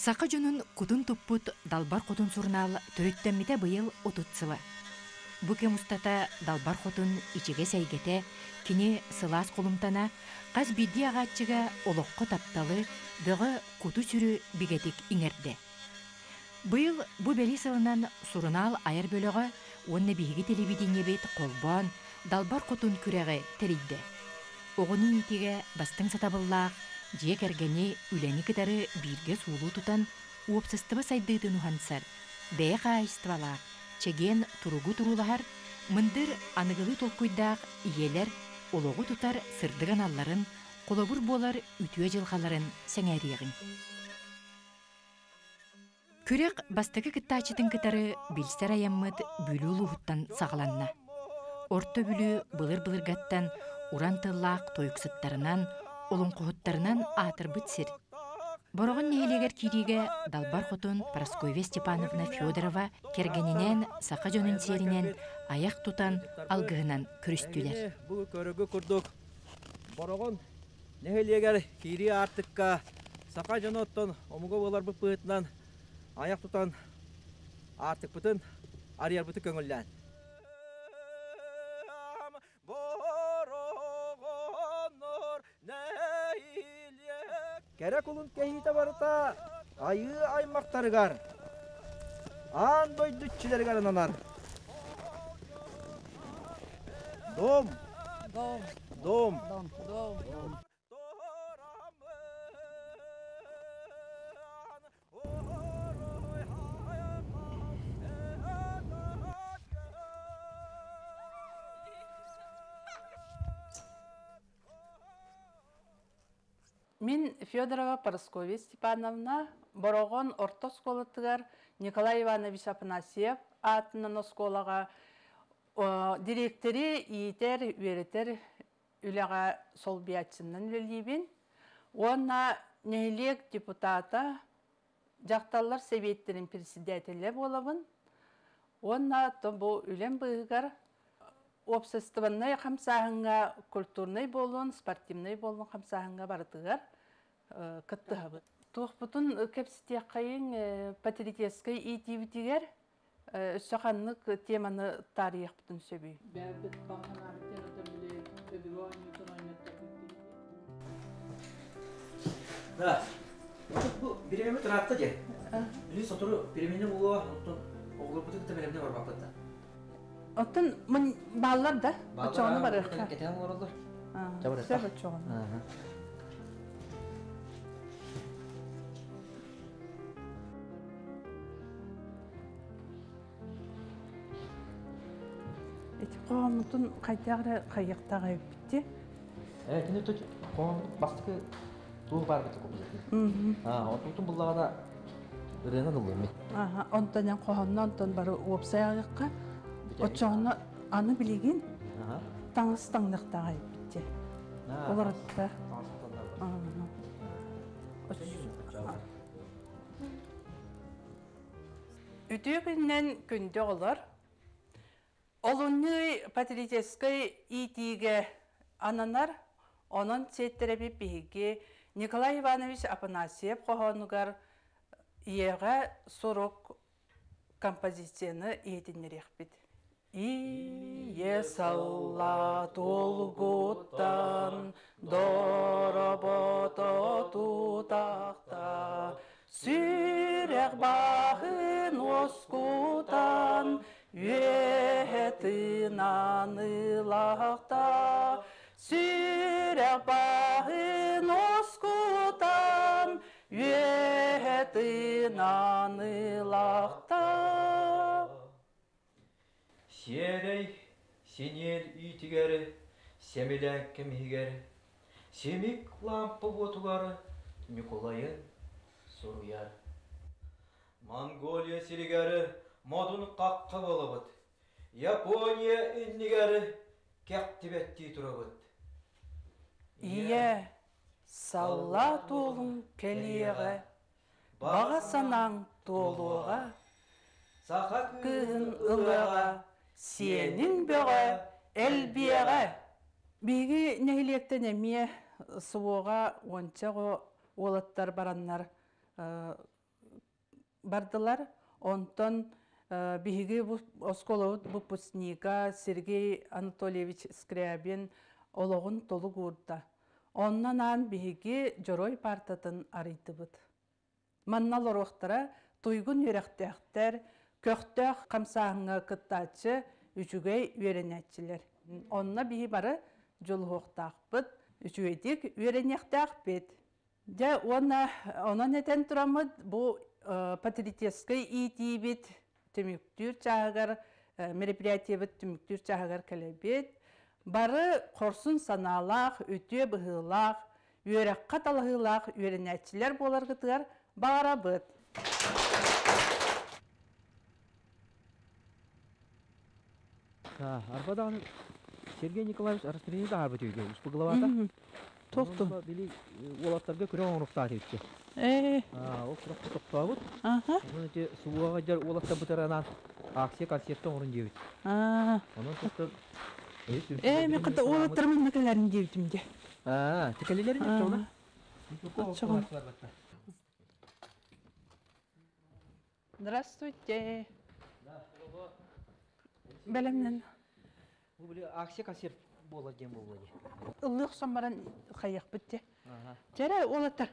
Сақа жонун кутун туппут далбар хотун сурнаал төрүттэммите быйыл 30 сыла. Бұке мустата далбар хотун ичеге сәйгете, кини сылас колумтана, қаз бидди ағатчыга олоққы тапталы, бөғы куту сүрі бигетик иңерді. Быйыл бу бели сылынан сурнаал айыр бөлігі, онны биги телевидение бет қолбан, далбар хотун күрәғі теридді. Оғыны итиге бастың сатабыллақ, жек әргені үләні кітары бирге сулу тутан, уопсыстыбы сайдыдын ухансар, бәе қайыстывалақ, чеген туругу турулахар, мындыр анығылы толкуйдақ иелер олоғу тутар сырдыған алларын, қолобур болар үтуе жылғаларын сәңәрияғын. Күрек бастығы кіттачытын кітары білсер аяммыд бүлі ұлығыттан сағаланна. Орта бүлі былыр-былыргаттан уран тыллақ тойықсыттарынан, олың қоғыттарынан атыр бұтсір. Борығын нейелегер кириге далбар хотун Парасковья Степановна Федорова кергенінен сақа жонын серінен аяқ тутан алғығынан көрістілер. Бұл көрігі күрдік. Борығын нейелегер кири артыққа сақа жоны оттан омығы болар бұл бұғытынан аяқ тутан артық бұтын арияр бұты көңілден. Керек ұлын кәйіті барыта айы аймақтарығар. Ан дойдүтчілергарын анар. Дом. Дом. Мен Федорова Парасковья Степановна, Борогон орто сколатыгар Николай Иванович Апанасьев атынан осколаға директори иетер, веретер үліға сол биятсыннан өлейбен. Онна нәйлек депутата жақталар советтерін председателі болабын. Онна бұл үлен бұғығар обществонный қамсағынға культурный болуын, спортивный болуын қамсағынға бардығар кыттығабы. Туық бұтын көпсітек қайын патриотескай итивітігер өссіқанлық теманы тарих бұтын сөбей. Бәбіт бағын артер өтімілі өбігі ойнытын ойнаттарын Да. Бұл беремене тұратты де. Үлес отыру беремене болуға оғылы бұтын тәмелеміне бар бақытта. Оттан мұн балалар да, өтшоғыны бар ұққа. Кетен олар. Сөп өтшоғыны. Етіп қоғамытын қайтағыры қайықтаға өпітті. Кені өтті қоғам бастықы туғы бар бұты көпізетін. Отын бұллағана үренен ұлы өме. Онтан қоғамына онтан бары опсай ағыққа. Отчоғыны аны білеген таңыстаңдықтаға өпітті. Олар өтті. Үтігінен күнде олар. Олуны патриотескай итиге ананар, onun сеттеребі бейге Николай Иванович Апанасьев қоғанығар еға сорок композицияны етінерек бет. Ие салла толгуттан, доработа тутақта, сүрек бағын оскутан, Үетінан ылақта, сүрек бағын оскутан, үетінан ылақта. Серей, сенел үйтігері, семеләк кемігері, семек лампы отуғары, Николайын сұруяр. Монголия серігері, модын қаққы болабыд. Япония үннігері кәқтібетті тұрабыд. Ие, салла толың кәлеға, баға санаң толуға, Сақа күн ұлыға, сенің бөға, әлбеға. Беге нәйлектен әме суыға ончағы олаттар бараннар бардылар. Онтон биһиги осколовут выпускника Сергей Анатольевич Скрябин ологун толук урда. Оннан ан биһиги жорой партатын арыйтыбыт. Маннал орохтара туйгун үйрәктәхтәр, көқтәх камсаһыңа кыттачы үчүгей үйрәнәтчилер. Онна биһи бары жолуқтақпыт, үчүгейдик үйрәнәктәхпет. Жа ona neten turamıd bu patriotiskay itibit tümüktür çağır meripiyatiyet tümüktür çağır kalebet barı korsun sanalaq ötüye bıhılaq yörek katalahılaq öğrenetçiler bolar gıtıgar bağırabıd. Арбадан Сергей Николаевич распределение арбат үйге успуглавата. Тоқту. Били олаттарга көрөң оңрукта айтты. Ол суракка токтабыт. Мына же сууга жер олатта бутаранан акция концерттен орун жебит. Онон токтоп Мен кыта олаттармын некелерин жебитимде. Текелелерин жепти Чоғын. Здравствуйте. Бәлемнен. Бу били акция концерт болот дем болот. Ыллык самаран каяк битте. Жара олаттар.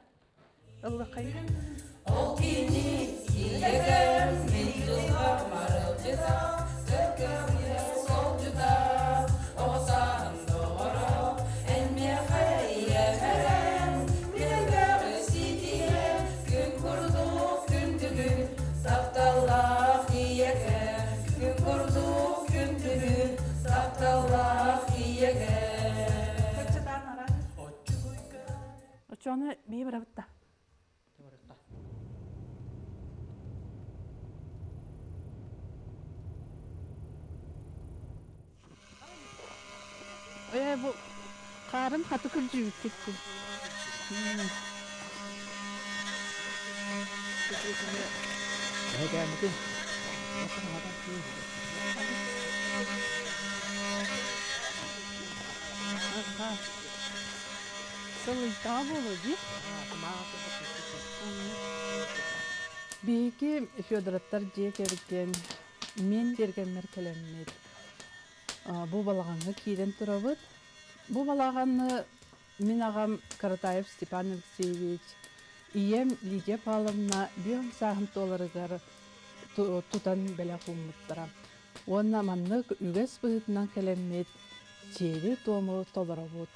Ыллык каяк. Ол кини иегер мен жылга марып жета, кыркымы сол жута, осам доро, энме хайя бергер ситие, күн курдук күндүгү, сапталлах иегер, күн курдук күндүгү, сапталлах иегер. Очоны бии барабытта. Bu karın katı kırıcı yüksekti. Mungkin. Сылыйта болуди. Бейки Федоровтар же керген, мен керген меркеленмейді. Бу балағанғы кейден тұрабыд. Бу балағанны мен ағам Каратаев Степан Алексеевич, ием Лидия Павловна бүйім сағын толарығар тұтан бәлі құлмыттыра. Онна маннық үгес бұғытынан кәлеммет чері туымы толарабыд.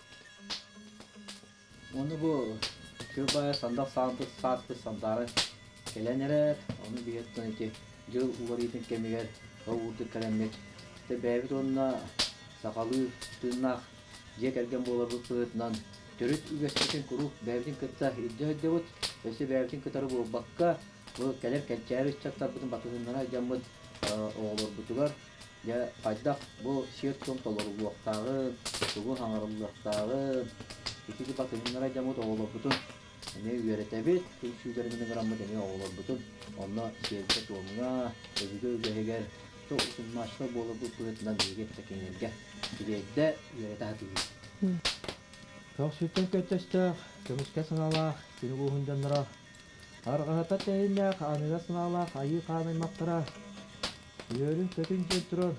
Оны bu Kürbaya sandak sağlıklı sandары kelenere onu bir yetten ki yıl uğrayıp kemiger o vurdu kelemek de beyvit onunla sakalı tırnak diye gelgen bolar bu pıhıtından törüt ügestekin kuru beyvitin kıtta iddia devut ve beyvitin kıtarı bu bakka bu keler kelçeri çaktar bütün batısından camıt olur butular ya fayda bu şiir tom tolur bu vaktağı bu hangarlıktağı İki batısından camıt olur bütün ne üretebit hiç üzerinden gramı deniyor olur bütün onunla şiirde doğumuna özgür geheger çok uzunlaşma bolu bu pıhıtından bilgi tekinirge bilekde ürete hatırlıyor. Çok sütten kötüstü kömüşke sınavlar günü bu hundanlara arğahata teyinle anıza sınavlar ayı kanın maktıra yörün kötünce durur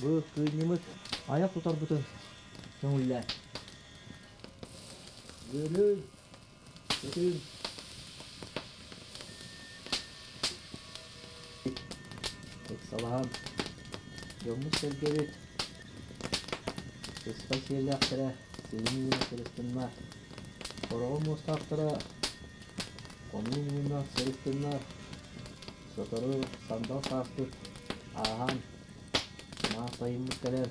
bu kıynımız ayak tutar bütün kömüller yörün kötün Salam. Yolumuz sevgilit. Spasiyeli aktıra. Selimini sırıstınlar. Korağım ustaktıra. Konunun yumuna sırıstınlar. Sotoru sandal sağıstık. Ağam. Ma sayımlık gelir.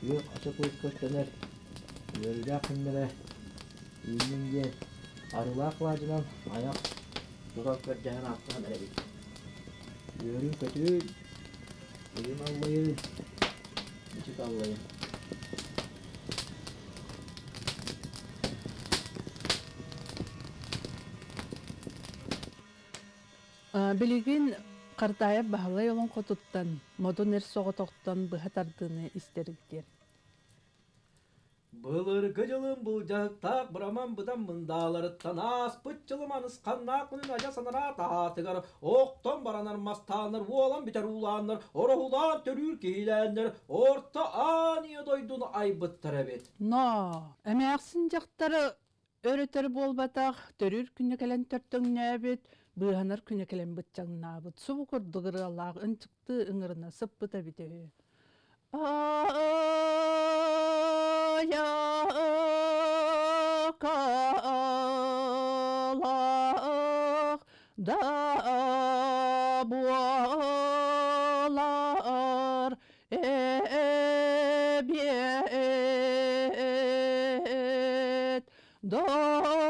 Yok açık uyuk köşteler. Yörüge akınlara. İlminge. Arılak lacıdan. Ayak. Durak ve cehan altından erik. Yörün kötü. Bugün Allah'ı küçük Allah'ı. Bilgin Kartaya bağlı yolun kotuttan, modun soğutuktan bıha tardığını isterikler. Былыргы жылым бұл жақтақ бұраман бұдан мұндалар танас бұтчылыманыс қаннақ мұнын ажа санара тағатығар оқтан баранар мастаныр олан бітер уланыр орахулан төрір кейләнір орта ания дойдun айбыттар әбет. Но, әмәқсін жақтары өрітер болбатақ, төрір күні кәлін төрттің нәбет, бұғанар күні кәлін бұтчаңын абыт. Сұбы құрдығыры Аллах үнчікті үңіріна сып бұта біте. Аяқалақ да буалар әбет дағарам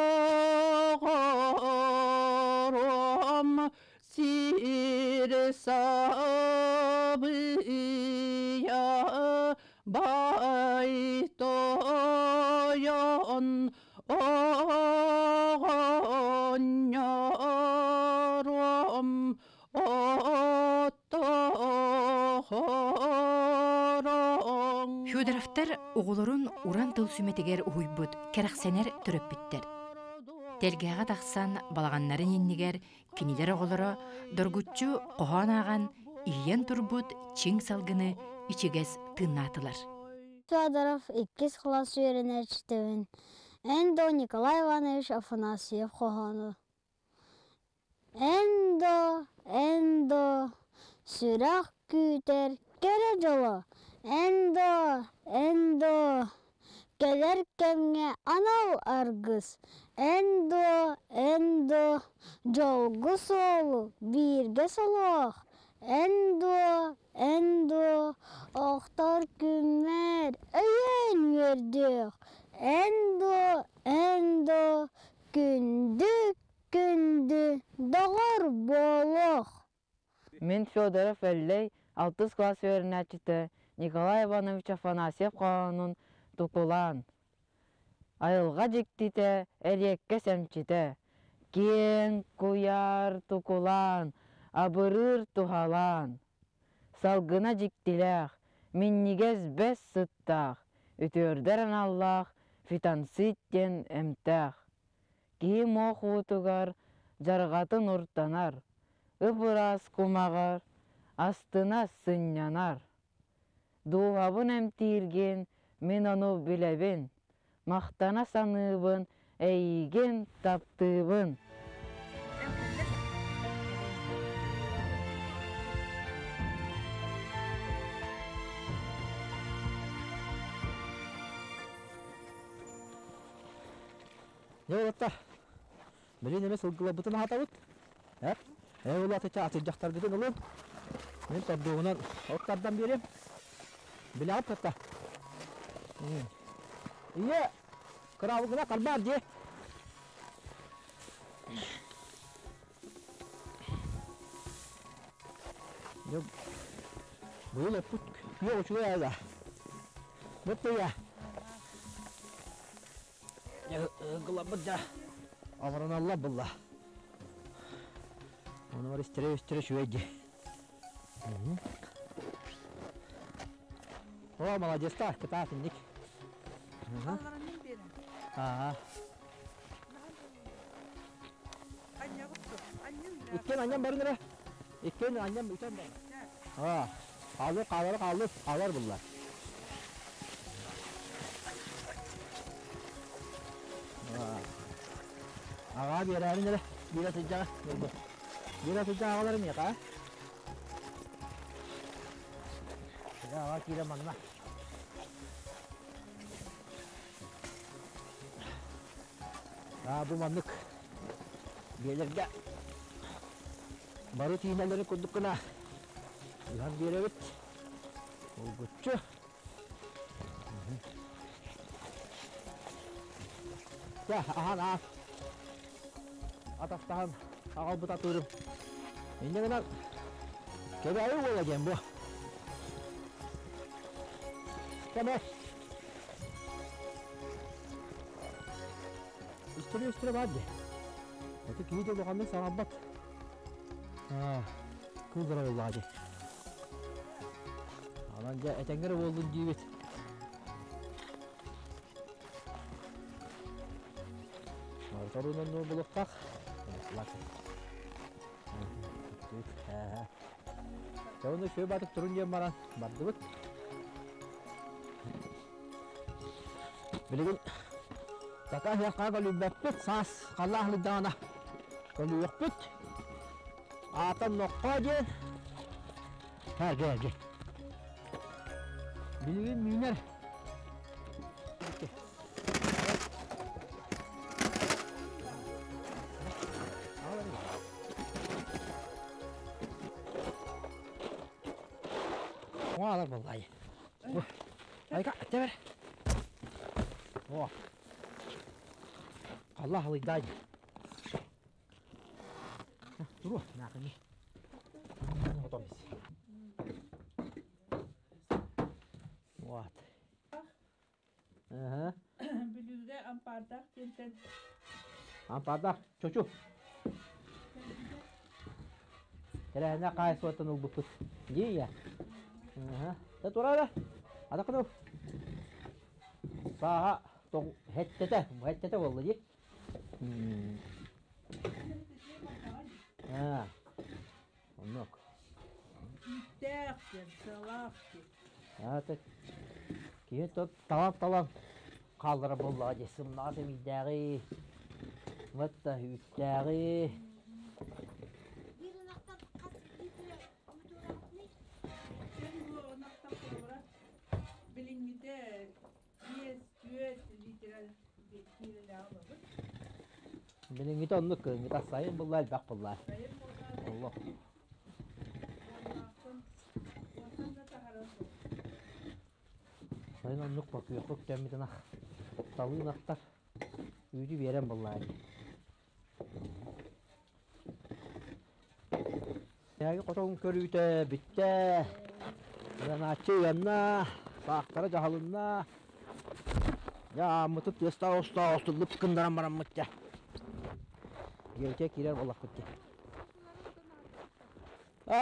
сирсабыя байтоян оғанярам оттахарам. Федоровтар оғылырын уран тыл сүметегер уйбут керақсенер түріп біттер. Телгеға тақсан балағаннарын еннігер кенелер оғылыры дұргутчу қоған аған иен турбут чиң салгыны ичегес тыннатылар. Федоров 2 класс үйренечтебин. Эндо Николай Иванович Афанасьев қоғаны. Эндо сүрақ күйтер кере жолы. Эндо келер кемге анал аргыз. Эндо жолгы солу бирге солуақ. Эндо оқтар күмер өйен вердіқ. Эндо күнді дағар болуқ. Мен Федоров әллей 6 класс өрінәчіті Николай Иванович Афанасьев қоғанын тұқылан. Айылға жектіті әрекке сәмчіті. Кен куяр тұқылан, абырыр тұғалан. Салгына жектіләқ, меннігез бәс сыттақ. Үтөрдерін Аллах, фитансыттен әмтәқ. Киім оқуытығар, жарғатын ұрттанар. Үпырас кумағар, астына сынянар. Дуғабын әмтирген, мен оны біләбін. Мақтана саныбын, әйген таптыбын. Не болатта? Білен емес ұлғыла бұтын ағатауыт? Ол атыча атыр жақтар күдін ұлын. Мен тордуғынан оттардан берем. Біле ағып қатта. Ие, қырауығына қалбар же. Бұл өппіт күйе ұшуға әйді. Бұтты я. Ұлғыла бұтта. Амырын Алла бұлла. Оны бар істіре шуэйді. О, молодец-та, кыта финдик. Қалғаранын берін. Анне құтты. Иккен анням барын ere. Иккен анням үтен бар. Алар бұлла. Ağa bir yerin ere. Bir atıcağı. Bir atıcağı ağalarım ya ka. Ya ağa kire manma. Bu manlık. Gelir de. Barut iğneleri kurduk kına. Ulan bir evet. Olgutçu. Ya aha. Ataftahan ağal buta turum. Ini kenal. Kebe ayu olacağım bu. Kebe. Üstüne var diye. Öteki kimi de dokandı sana bat. Kıldırı oldu hacı. Alanca etengere oldun diye. Sorunun ne bulup bak. Çavunda şöyle batıp durun diye bana bardı bıt. Bilgin takah yakka golü bepit sas kallah dana. Golü yok bit. Atan nokta diye. Gel. Bilgin miner. Var vallahi. Ay kak, teber. Wah. Allah liday. Dur, nak ni. Otomis. What? Aha. Bilüge ampardak tenten. Ampardak, çocuk. Terehna kais watan ubut. Ji ya. Aha. Tatura ada kanu. Saha tong hettete vallahi. Ha. Onok. Derken salak. Ha tek. Kiye tot talam. Kaldırı vallahi cesim nasıl midari. Vatta hüttari. Bilingide 100 litre bir alalım. Benim git onluk git sayın vallahi bak vallahi. Allah. Sayın onluk bakıyor. Çok demiden ah. Talı naktar. Üyücü bir yerem vallahi. Yani koton körüyte bitti. Yanatçı yanına. Saktara cahalınna. Ya mıtıt yasta osta lıp kındaran baran mıtça. Gerçek girer vallahi mıtça.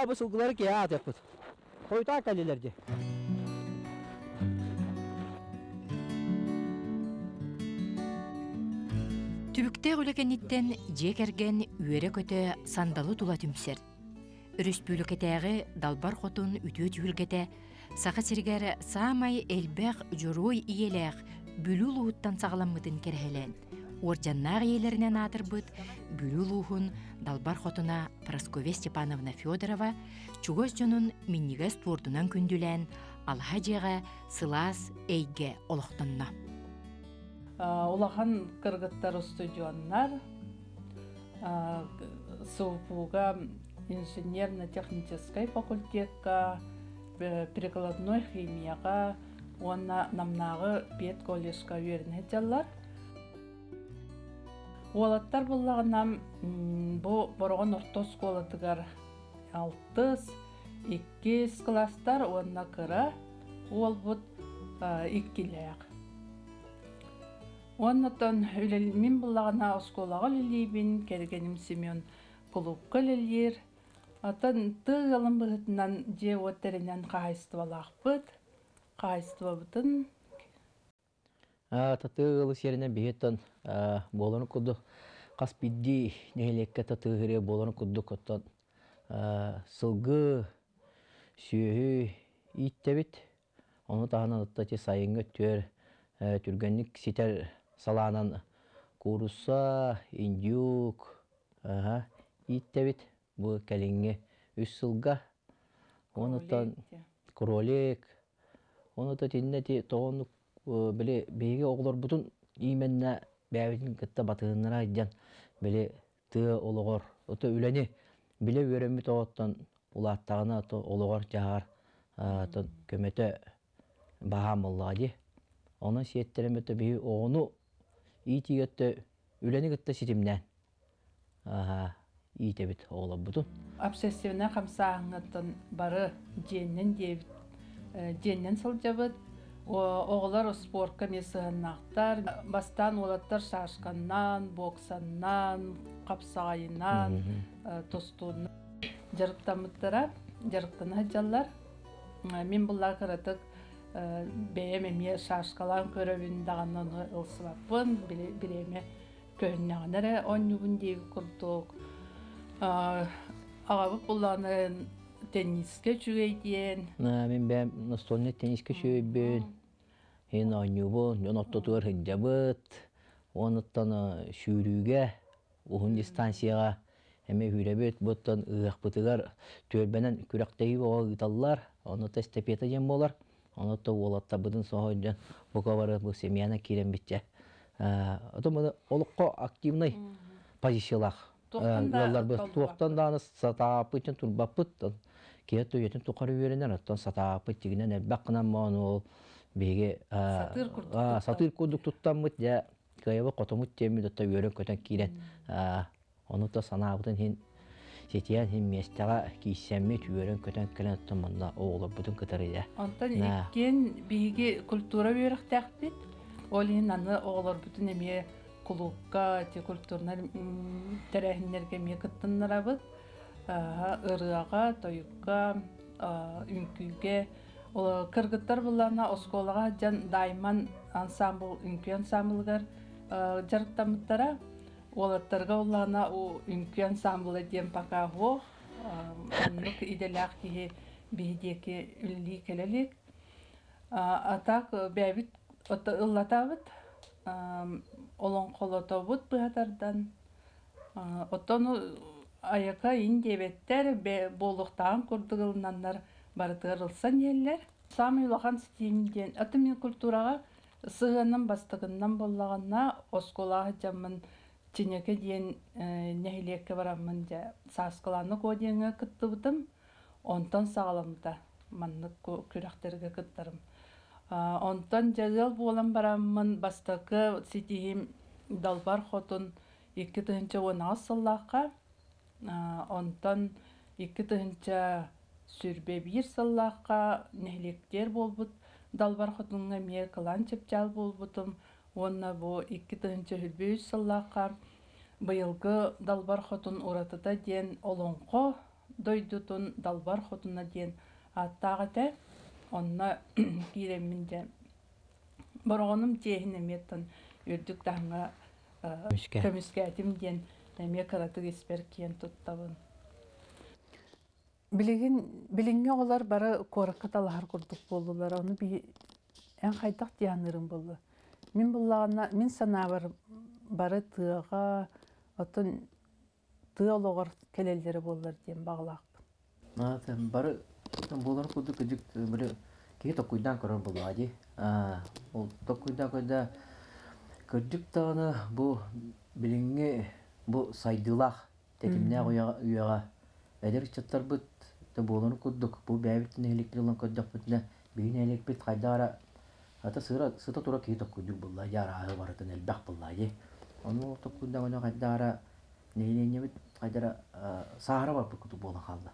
Bu sılgıları ki ya yapıt. Koyta kalilerce. Түбүктэ үлекениттен жекерген үере көтө сандалы тула түмсер. Республикатағы далбар хотун үтө түйілгете, сақа сиргер самай элбәқ жорой иеләқ бүлі луыттан сағаламмытын керхелен. Орджаннақ иелерінен атырбыт бүлі луғын далбар хотуна Прасковья Степановна Федорова чугоз жонун миннигес турдунан күндүлен алха жеға сылас эйге олықтанна. Улахан кыргыттар студионнар СУПУга инженерно-технической факультетка, прикладной химияга, онна намнагы бет колледжка үйренетеллар. Олаттар буллагынан бу боргон орто школатыгар 6-2 класстар онна кыра, ол бут 2-лек. Оннотон үлелмин буллагына школага лилибин, кергеним Семен клубка лилир. Атын тыгалым бытынан же отеринен кайыстыбалакпыт, кайыстыбабытын. Татыгылы серинен бейеттен боланы кудду каспидди нехелекке татыгыре боланы кудду коттан сылгы сүйі иттебит. Оны тағынан ыттати сайыңы түргенник ситер саланан курусса, индюк иттебит. Бу кәлеңге 3 сылга. Онытан кролик. Онытан теннети тоғынық біле бейге оғылар бұтын именне бәуітін кітті батығынлара айдан біле тығы олығыр. Оты үләне біле өремі тоғыттан улаттағына олығыр жағар көметі бағам олады. Onun siyetlerimi bir onu iyi tiyette üleni gitti sitimden. İyi tebit oğlan budun. Обсессивна хамсаңытын бары женнен сылжабыт. Оғылар спортка месығыннақтар. Бастан олаттар шашқаннан, боксаннан, қапсағайынан, тостуынан. Жарықтамыттыра, жарықтаны жаллар. Мен бұллар қыратық бәйеме шашқалан көрөвін дағаннан ылсыбаппын, біреме көннәгенә оннубун дип курдук. Агабы булланы тенниске чүгәйден. Мен бәм настольный тенниске шөйбен. Hen oynubun, yonottotugар hınjabıt. Onuttан şürüge, uhun distansiyaga heme hürebet buttan ıaqbıtıgar törбенен kürektegi oğa gıtallar. Onutta estepiyata jem bolar. Onutta olatta bıdın soğucan bukavarı bu semiyana kiren bitce. Otom olukko aktivnay pozisiyalak. Yollar bu tuğuktan da satapı için turbapıt. Kiyat tüyetin tukarı verenler attan satapı çiginen elbaqınan mağını Bege satır kurduk tuttamıt ya kayaba kotomut temi dotta yörön köten kiren onu da sanabıtın hin setiyen hin mestaga kiysemmet yörön köten kiren tuttamanda oğlu bütün kıtarı ya. Ondan ikken bege kultura verek takbit olin anı oğlar bütün emiye kulukka te kulturnar terehinlerge me kıttınlara bıt ırığa toyukka ünküge Kırgıtlar bullarına oskolağa can daiman ansambl, ünkü ansamblgar jarıktamıttara. Olatlarga ollarına o ünkü ansambl ediyem paka ho. Onluk idelak ki bihideki ülli kelelik. Atak bebit ıllatabıt. Olon kolotabıt bıhatardan. Otonu ayaka indebetter boluqtağın kurdugılınanlar барытырылсан еллер. Самый улахан стимден. Аты мен культураға сығаннан бастығыннан боллағанна осколаға жамын ченеке дейін нәхилекке барамын жа сасқыланы кодеңі кытты бұтым. Онтан сағаламда манны күрәқтерге кыттарым. Онтан жазыл болан барамын бастықы сетихим далбар хотын 2-19 сыллаққа. Онтан 2 Сүрбе bir сыллаққа нәхлектер болбыт, далбар хотынға мие кылан чепчал болбытым. Онна бу 2-3 сыллаққа быйылғы далбар хотын уратыда ден олонқо дойдутун далбар хотына ден аттағыты. Онна киремінде барғаным техіне меттін үрдік таңға көміскәтім ден әме қыратық еспер кен тұттабын. Билинге олар бары коракка талахар курдук болдулар. Оны эн хайдак диянырым болду. Мен санабар бары тыга, отун тыологор келелдери болдулар дем баглакпын. Бары болар курдук кыжык бир кээ токуйдан көрөр болду ади. Ол токуйдан көйда кырдык таганы бу билинге бу сайдылах текимне уяга эдер чаттар бут болон курдук бу бәбиттин электрилен көддөк бүтүнө бийин элекбит кайдара ата сыта тура кей токуйдук булла жарагы барытын элбак булла же ону токуйдан оно кайдара нейлене бит кайдара сахара бар кутук болон калды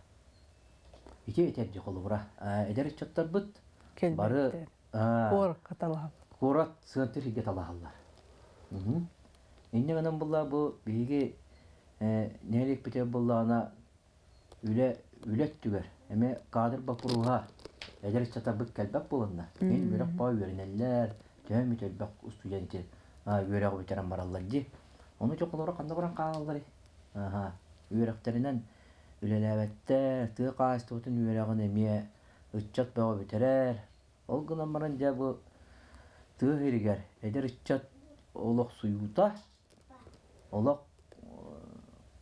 ите этеп колу бура эдер чаттар бут бары кор каталам корат сыntır хиге талахаллар иннегенен булла бу биге нелекбите буллана Ülettüger. Eme kadir bapuruha. Eder çata bık kelbek bulunna. Men börek bağ verenler, tümü telbek studenti. Börek veteran barallar di. Onu çok olarak kanda buran kalları. Böreklerinden ülelebette tığ qastotun böreğin eme ıççat bağ veterer. Ol gınan barınca bu tığ heriger. Eder ıççat olak suyuta. Olak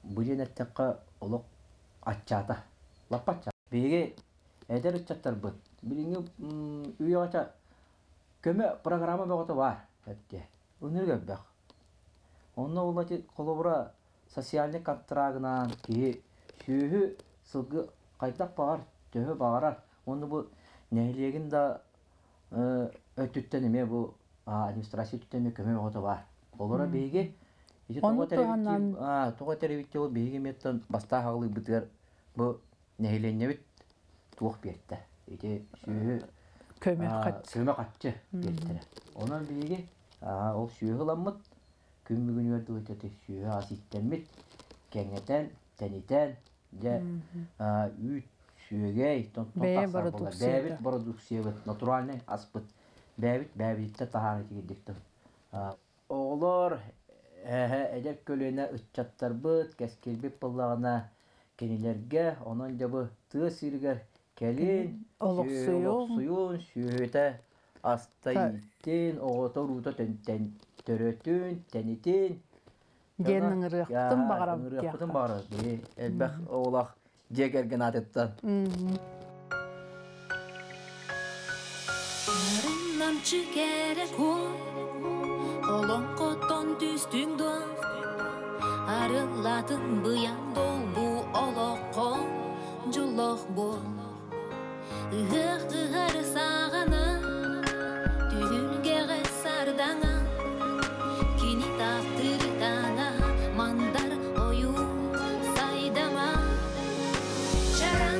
bu cenettekka olak aççata. Lapatça. Bege eder ıççatlar bu. Bilingi üyeğaça köme programı bağıtı var. Hepti. Önür göbbek. Onunla olatı kolobura sosyallik kontragınan ki şühü sılgı kaytak bağır, töhü bağırar. Onu bu nehliğin de ötüttenime bu administrasyon tüttenime köme bağıtı var. Kolora bege Toğa terevitте ол бейге меттен баста хағылы бұтығар бұл нәйленне бит туық берді. Ете сүйі көме қатшы берді. Онан бейге ол сүйі ғыламмыд күн бүгін өрді өтеті сүйі аситтенмет кәңетен, тәнетен үйт сүйегей бәбіт продукция бұд, натуральный аспыд бәбітті тағаны тегедіктім. Олар Edek kölüne ıtçattarbıt, keskilbip pıllağına kenilerge, onun jabı tığ sirger kelin, Oluk suyun. suyun, sühüte asta yittin, oğuta ruta törötün, tenitin. Gennin ırıqtın bağıram. Irıqtın bağıram. Elbək oğlaq jegergen atıttan. Namçı gerek o, olon koton tüstüngdo, arıladın bıyan dol bu olokko, julok bu. Ihır sağana, tühülgere sardana, kini tahtırdana, mandar oyu saydama. Şara